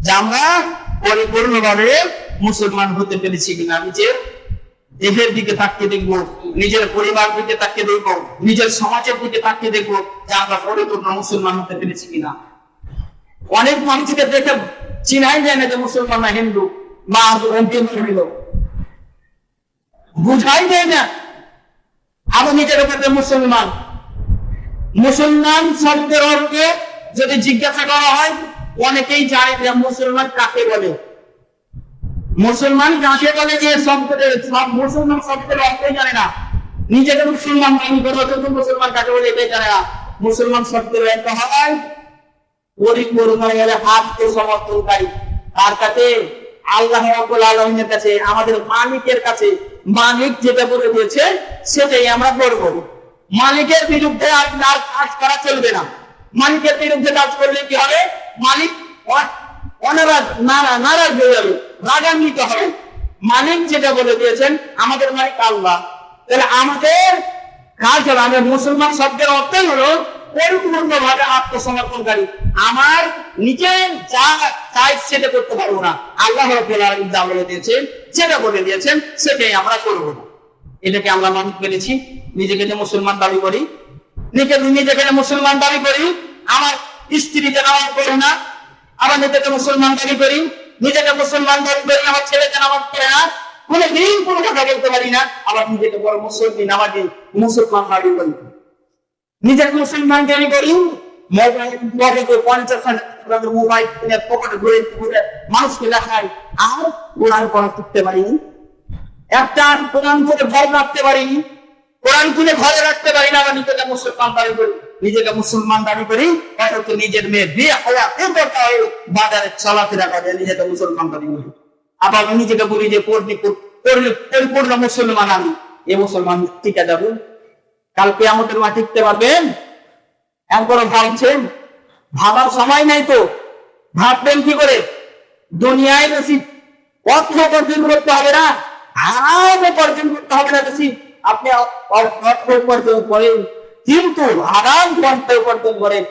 যে আমরা পরিপূর্ণভাবে মুসলমান হতে পেরেছি কিনা। নিজের দেশের দিকে তাকিয়ে দেখবো, নিজের পরিবার দিকে তাকিয়ে দেখবো, নিজের সমাজের দিকে তাকিয়ে দেখবো যে আমরা পরিপূর্ণ মুসলমান হতে পেরেছি কিনা। অনেক মানুষকে দেখে চিনাই যায় না যে মুসলমান না হিন্দু বা বুঝাই যায় না। আবার নিজের উপরে মুসলমান, মুসলমান শব্দের অর্থে যদি জিজ্ঞাসা করা হয় অনেকেই জানে যে মুসলমান কাকে বলে। মুসলমান কাকে বলে যে শব্দের সব মুসলমান শব্দের অর্থই জানে না। নিজেকে মুসলমান দাবি করে অথচ মুসলমান কাকে বলে এটাই জানে না। মুসলমান শব্দের অর্থ হয় পরিপূর্ণ আত্মসমর্পণকারী। তার কাছে আল্লাহ রাব্বুল আলামিনের কাছে, আমাদের মালিকের কাছে, মালিক যেটা বলে দিয়েছে সেটাই আমরা করব। মালিকের বিরুদ্ধে আর কাজ করা চলবে না। মালিকের বিরুদ্ধে কাজ করলে কি হবে? মালিক নারাজ হয়ে যাবে, রাগান্বিত হবে। মালিক যেটা বলে দিয়েছেন, আমাদের মালিক আল্লাহ, তাহলে আমাদের কাজ হলো, আমরা মুসলমান শব্দের অর্থই হলো পরিপূর্ণভাবে আত্মসমর্পণকারী। আমার নিজে যা চাই সেটা করতে পারবো না, আল্লাহ রাব্বুল আলামিন যা বলে দিয়েছেন সেটা বলে দিয়েছেন সেটাই আমরা করবো। এটাকে আমরা মানতে পেরেছি। নিজেকে যে মুসলমান দাবি করি, নিজেকে মুসলমান দাবি করি, আমার স্ত্রীকে নামাজ পড়ে না, আবার নিজেকে মুসলমান দাবি করি, নিজেকে মুসলমান দাবি করি, আমার ছেলেকে নামাজ পড়ে না, কোনদিন কোনো কথা বলতে পারি না, আবার নিজেকে বড় মুসলমান নামাজি মুসলমান দাবি করি। নিজেকে মুসলমান দাবি করি, মোবাইল মানুষকে দেখায়, আর কোরআন পড়া শিখতে পারিনি, একটা কোরআন করে ঘর রাখতে পারিনি, কোরআন খুলে ঘরে রাখতে পারি না। আবার নিজেকে মুসলমান দাবি করি, নিজেকে মুসলমান দাবি করি, হয়তো নিজের মেয়ে বিয়ে বাজারে চলাফেরা করে, নিজেকে মুসলমান দাবি করি। আবার নিজেকে বলি যে পরিপূর্ণ মুসলমান আমি, এ মুসলমান টিকে যাবো, কালকে আমাদের মা টিকতে পারবেন? একবার ভাবছেন? ভাবার সময় নাই তো, ভাববেন কি করে? দুনিয়ায় বেশি অর্থ উপার্জন করতে হবে না, আরাম উপার্জন করতে হবে না বেশি। আপনি অর্থ উপার্জন করেন, কিন্তু আরাম উপার্জন করেন,